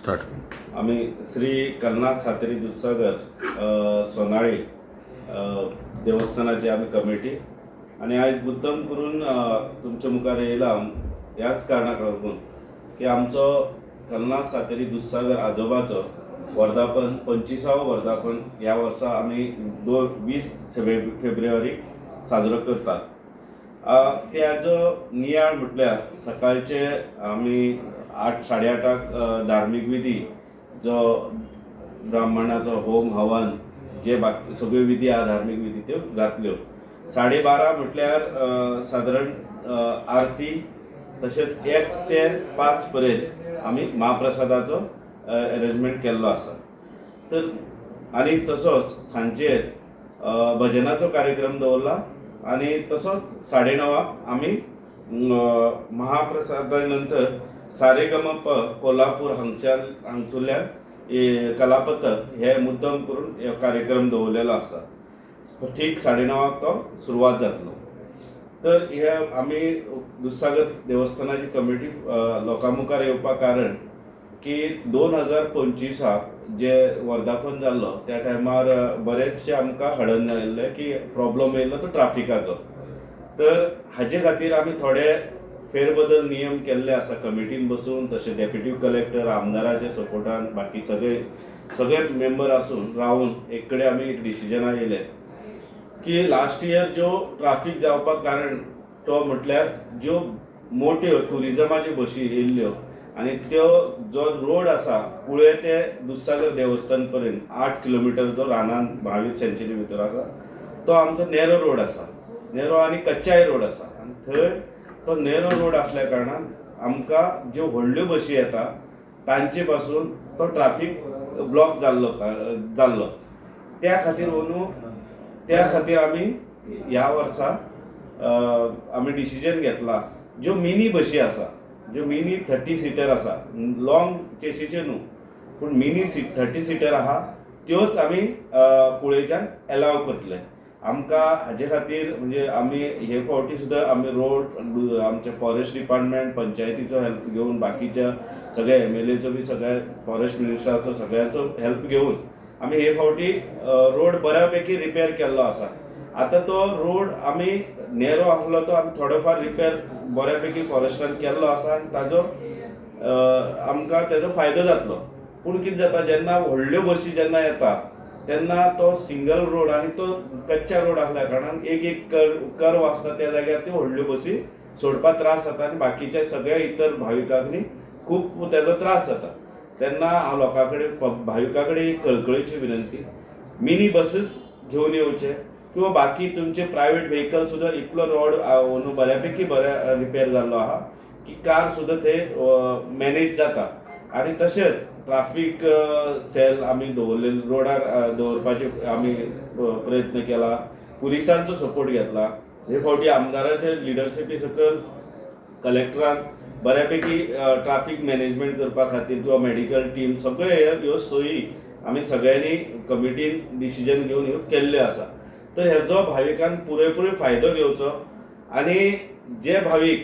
Start आम्ही श्री कल्नाथ सातेरी दूधसागर सोनाळी देवस्थानाची आम्ही committee आणि आज मुद्दम करून तुमच्या मुखार येयला ह्याच कारणाक लागून की आमचो कल्नाथ सातेरी दूधसागर आजोबाचो वर्धापन 25वा वर्धापन ह्या वर्सा आम्ही 20 फेब्रुवारी साजरो करतात. त्याचो नियाळ म्हटल्यार सकाळचे आम्ही 8-8:30 धार्मीक विधी जो ब्राह्मणाचो होम हवन जे बाकी सगळ्यो विधी आहा धार्मीक विधी त्यो जातल्यो. 12:30 म्हटल्यार सादारण आरती तशेंच 1 ते 5 पर्यंत आमी महाप्रसादाचो अरेंजमेंट केल्लो आसा. तर आनी तसोच सांजेर भजनाचो कार्यक्रम दवरला आनी तसोच 9:30 आमी महाप्रसादा नंतर सारेगमप कोल्हापूर हांगसरल्यान कलापथक हे मुद्दम करून हे कार्यक्रम दवरलेलो आसा. ठीक 9:30 तो सुरवात जातलो. तर हे आमी दूधसागर देवस्थानाची कमिटी लोकां मुखार येवपा कारण की 2025 जे वर्धापन जाल्लो त्या टायमार बरेचशे आमकां हडन आयिल्ले की प्रॉब्लम येयल्लो तो ट्राफिकाचो. तर हाजे खातीर आमी थोडे फेरबदल नियम केल्ले आसा कमिटीन बसून. तशें डेप्युटी कलेक्टर आमदाराच्या सपोर्टान बाकी सगळे मेंबर आसून रावन एक कडेन आमी एक डिसिजनार येयले की लास्ट इयर जो ट्राफिक जावपाक कारण तो म्हटल्यार ज्यो मोठ्यो टुरिजमाच्यो बशी येयल्ल्यो आनी त्यो जो रोड आसा कुळे ते दूधसागर देवस्थान पर्यंत 8 किलोमिटर जो रानान 22 सेंचुरी भितर आसा तो आमचो नेरो रोड आसा. नेरो आनी कच्चाय रोड आसा आनी थंय तो नेरो रोड असल्या कारणान आमकां ज्यो व्हडल्यो बशी येता तांचे पासून तो ट्राफिक ब्लॉक जाल्लो. त्या खातीर आमी ह्या वर्सा आमी डिसिजन घेतला ज्यो मिनी बशी आसा ज्यो मिनी 30 सिटर आसा लॉंग चेसीच्यो न्हू पूण मिनी 30 सिटर आहा त्योच आमी कुळेच्यान एलाव करतले. आमकां हाजे खातीर म्हणजे आमी हे फावटी सुद्दां आमी रोड आमचे फॉरेस्ट डिपार्टमेंट पंचायतीचो हेल्प घेवन बाकीच्या सगळे MLAचो बी सगळे फॉरेस्ट मिनिस्टराचो सगळ्यांचो हेल्प घेवन आमी हे फावटी रोड बऱ्यापैकी रिपेर केल्लो आसा. आतां तो रोड आमी नेरो आसलो तो आमी थोडो फार रिपेर बऱ्यापैकी फॉरेस्टान केल्लो आसा आनी ताजो आमकां तेजो फायदो जातलो. पूण कितें जाता जेन्ना व्हडल्यो बशी जेन्ना येता तेन्ना तो सिंगल रोड आनी तो कच्चा रोड असल्या कारणान एक कर्व आसता त्या जाग्यार त्यो व्हडल्यो बसी सोडपाक त्रास जाता आनी बाकीच्या सगळ्या इतर भाविकांनी खूब तेजो त्रास जाता. तेन्ना हांव लोकां कडेन भाविकां कडेन एक कळकळीची विनंती मिनी बसीस घेवन येवचे किंवा बाकी तुमचे प्रायवेट व्हेकल सुद्दां इतलो रोड बऱ्यापैकी बऱ्या रिपेर जाल्लो आहा की कार सुद्दां थंय मॅनेज जाता. आनी तशेंच ट्राफीक सेल आमी दवरलेले रोडार दवरपाचे आमी प्रयत्न केला. पुलिसांचो सपोर्ट घेतला. हे फावटी आमदाराच्या लिडरशिपी सकयल कलेक्टरान बऱ्यापैकी ट्राफीक मॅनेजमेंट करपा खातीर किंवा मेडिकल टीम सगळे ह्यो सोयी आमी सगळ्यांनी कमिटीन डिसिजन घेवन ह्यो केल्ल्यो आसा. तर हेजो भाविकांक पुरेपूर फायदो घेवचो आनी जे भावीक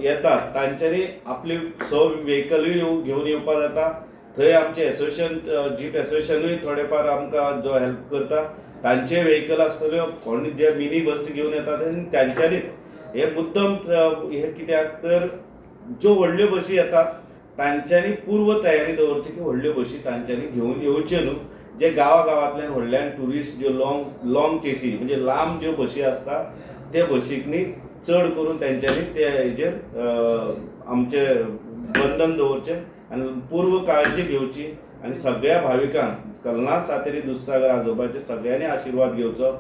येतात तांच्यांनी आपली व्हेकलूय घेवन येवपा जाता. थंय आमचे एसोसिएशन जीप एसोसिएशनूय थोडे फार आमकां जो हेल्प करता तांचे व्हेकल आसतल्यो कोणी जे मिनी बसी घेवन येतात तांच्यांनीच हे मुद्दम हे कित्याक तर ज्यो व्हडल्यो बसी येतात तांच्यांनी पूर्व तयारी दवरची की व्हडल्यो बसी तांच्यांनी घेवन येवच्यो न्हू. जे गांवांतल्यान व्हडल्यान ट्युरिस्ट ज्यो लॉंग चेसी म्हणजे लांब ज्यो बसी आसता ते बसीकनी चड करून तेंच्यांनी ते हेजेर आमचे बंधन दवरचें आनी पूर्व काळजी घेवची आनी सगळ्या भाविकांक कल्नाथ सातेरी दूधसागर आजोबाचे सगळ्यांनी आशिर्वाद घेवचो.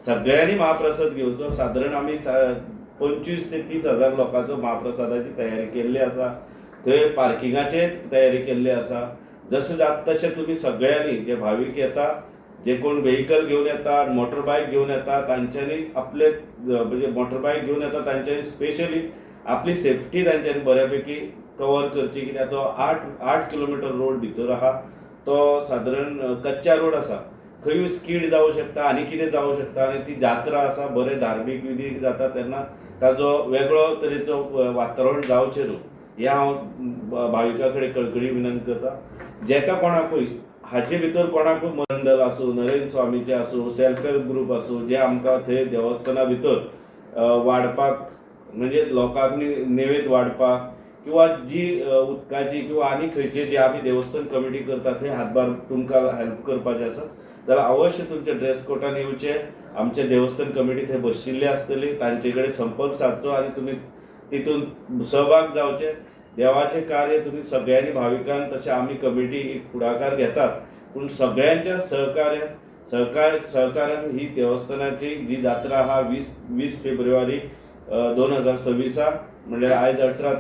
सगळ्यांनी महाप्रसाद घेवचो. सादारण आमी 25 ते 30 हजार लोकांचो महाप्रसादाची तयारी केल्ली आसा. थंय पार्किंगाचे तयारी केल्ली आसा. जशें जाता तशें तुमी सगळ्यांनी जे भावीक येता जे कोण व्हेकल घेवन येतात मोटरबायक घेवन येतात तांच्यांनी आपले म्हणजे मोटरबायक घेवन येता तांच्यांनी स्पेशली आपली सेफ्टी तांच्यांनी बऱ्यापैकी कवर करची. कित्याक तो 8 किलोमिटर रोड भितर आहा तो सादारण कच्चा रोड आसा. खंयूय स्कीड जावं शकता आनी कितें जावं शकता आनी ती जात्रा आसा बरे धार्मीक विधी जाता तेन्ना ताजो वेगळो तरेचो वातावरण जावचें न्हू. हे हांव भाविका कडेन कळकळी विनंती करता. जेका कोणाकूय हाचे भितर कोणाकूय मंडळ आसूं, नरेंद्र स्वामीचे आसूं, सेल्फ हेल्प ग्रूप आसूं, जे आमकां थंय देवस्थाना भितर वाडपाक म्हणजे लोकांक नेवेद वाडपाक किंवा जी उदकाची किंवा आनी खंयचे जे आमी देवस्थान कमिटी करता थंय हातभार तुमकां हेल्प करपाचें आसा जाल्यार अवश्य तुमचे ड्रेस कोटान येवचें. आमचे देवस्थान कमिटी थंय बशिल्ली आसतली, तांचे कडेन संपर्क सादचो आनी तुमी तितून सहभाग जावचे. देवाचें कार्य तुमी सगळ्यांनी भाविकांनी तशें आमी कमिटी एक फुडाकार घेतात, पूण सगळ्यांच्या सहकार्यान ही देवस्थानाची जी जात्रा आहा 20 फेब्रुवारी 2026 म्हणजे आयज 17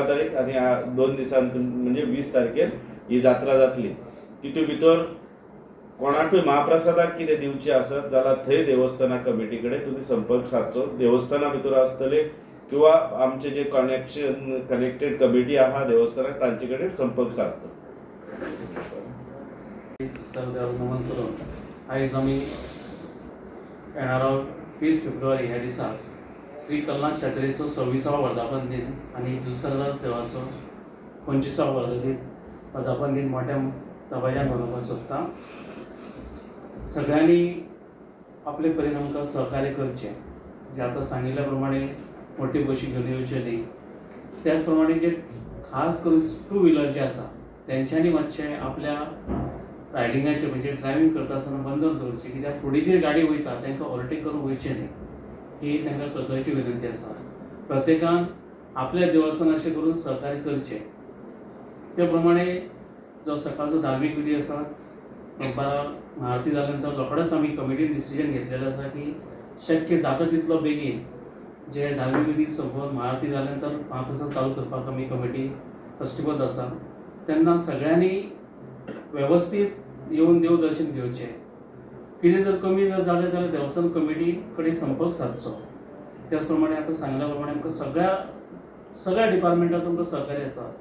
तारीख आनी 2 दिसान म्हणजे 20 तारखेर ही जात्रा जातली. तितून भितर कोणाकूय महाप्रसादाक कितें दिवचें आसत जाल्यार थंय देवस्थाना कमिटी कडेन तुमी संपर्क सादचो. देवस्थाना भितर आसतले किंवा आमचे जे कनेक्टेड कमिटी आहा देवस्थानाक तांचे कडेन संपर्क सादचो. सगळ्यांक नमन करून आयज आमी येणारो 20 फेब्रुवारी ह्या दिसा श्री कल्लाथ शात्रेचो 26वा वर्धापन दिन आनी दुसरा देवाचो 25वा वर्धापन दिन मोठ्या दबाज्यान मनोवपाक सोदता. सगळ्यांनी आपले परीन आमकां सहकार्य करचें. जे आतां सांगिल्ल्या प्रमाणे मोठी बशी घेवन येवच्यो न्ही, त्याच प्रमाणे जे खास करून 2 व्हिलर जे आसा तेंच्यांनी मातशें आपल्या रायडिंगाचें म्हणजे ड्रायव्हिंग करता आसतना बंदूक दवरचें, कित्याक फुडें जी गाडी वयता तांकां ओवरटेक करून वयचें न्ही, ही तांकां कळकळीची विनंती आसा. प्रत्येकान आपल्या देवस्थानाचें करून सहकार्य करचें. त्या प्रमाणे जो सकाळचो धार्मीक विधी आसाच दनपारां महाआरती जाल्या नंतर रोखडेंच आमी कमिटीन डिसिजन घेतलेलें आसा की शक्य जाता तितलो बेगीन जे धार्मीक विधी सोबत महाआरती जाल्या नंतर महाप्रसाद चालू करपाक आमी कमिटी कश्टबद्ध आसा. तेन्ना सगळ्यांनी वेवस्थीत येवन देव दर्शन घेवचें. कितें जर कमी जर जालें जाल्यार देवस्थान कमिटी कडेन संपर्क सादचो. त्याच प्रमाणे आतां सांगल्या प्रमाणे आमकां सगळ्या डिपार्टमेंटांत आमकां सहकार्य आसा.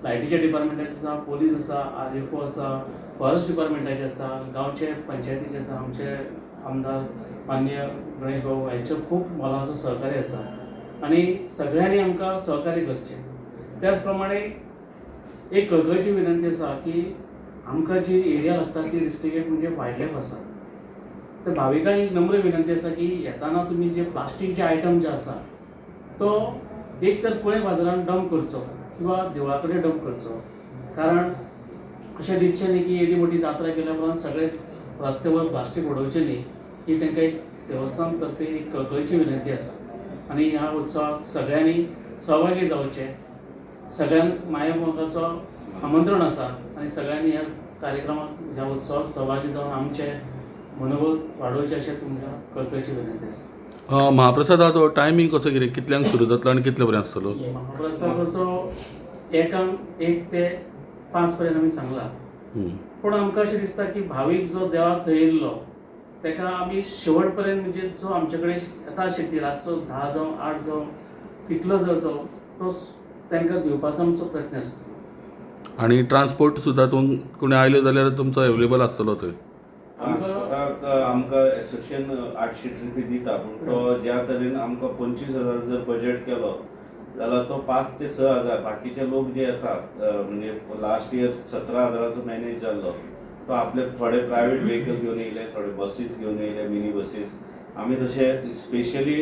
लायटीच्या डिपार्टमेंटाचे आसा, पोलीस आसा, आरएफओ आसा, फॉरेस्ट डिपार्टमेंटाचे आसा, गांवचे पंचायतीचे आसा, आमचे आमदार माननीय गणेश भाऊ हांचो खूब मोलाचो सहकार्य आसा आनी सगळ्यांनी आमकां सहकार्य करचें. त्याच प्रमाणे एक कळकळीची विनंती आसा की आमकां जी एरिया लागता ती रिस्ट्रिक्टेड म्हणजे वायल्ड लायफ आसा. तर भाविकांक एक नम्र विनंती आसा की येताना तुमी जे प्लास्टीकचे आयटम जे आसा तो एक तर कुळे बाजारांत डंप करचो किंवा देवळा कडेन डंप करचो. कारण अशें दिसचें न्ही की येदी मोठी जात्रा केल्या उपरांत सगळे रस्त्यावर प्लास्टीक उडोवचें न्ही, ही तांकां एक देवस्थान तर्फे एक कळकळीची विनंती आसा. आनी ह्या उत्सवाक सगळ्यांनी सहभागी जावचें. सगळ्यांक माया मोगाचो आमंत्रण आसा आनी सगळ्यांनी ह्या कार्यक्रमाक ह्या उत्सवाक सहभागी जावन आमचें मनोबल वाडोवचें अशें तुमकां कळकळीची विनंती आसा. महाप्रसादाचो टायमींग कसो कितें, कितल्यांक सुरू जातलो आनी कितले पर्यंत आसतलो? महाप्रसादाचो 1 ते 5 पर्यंत आमी सांगला. पूण आमकां अशें दिसता की भावीक जो देवाक थंय येयल्लो ताका आमी शेवट पर्यंत म्हणजे जो आमचे कडेन येता शेती रातचो 10 जावं 8 जावं कितलो जर तो तांकां दिवपाचो आमचो प्रयत्न आसता. आनी ट्रान्सपोर्ट सुद्दां कोणी आयलो जाल्यार तुमचो अवेलेबल आसतलो थंय? ट्रान्सपोर्टाक आमकां एसोसिएशन 800 रुपया दिता, पूण तो ज्या तरेन आमकां 25,000 जर बजेट केलो जाल्यार तो 5 ते 6,000 बाकीचे लोक जे येतात म्हणजे लास्ट इयर 17,000चो मॅनेज जाल्लो तो आपले थोडे प्रायवेट व्हेकल घेवन येयले, थोडे बसीस घेवन येयले, मिनी बसीस. आमी तशे स्पेशली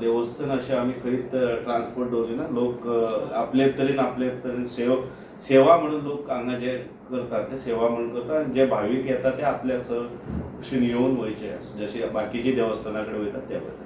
देवस्थान अशें आमी खंयच ट्रान्सपोर्ट दवरले ना. लोक आपले तरेन सेवा म्हणून लोक हांगा जे करतात ते सेवा म्हणून करतात आनी जे भावीक येतात ते आपल्या कुशीन येवन वयचे जशें बाकीची देवस्थाना कडेन वयतात त्या बद्दल.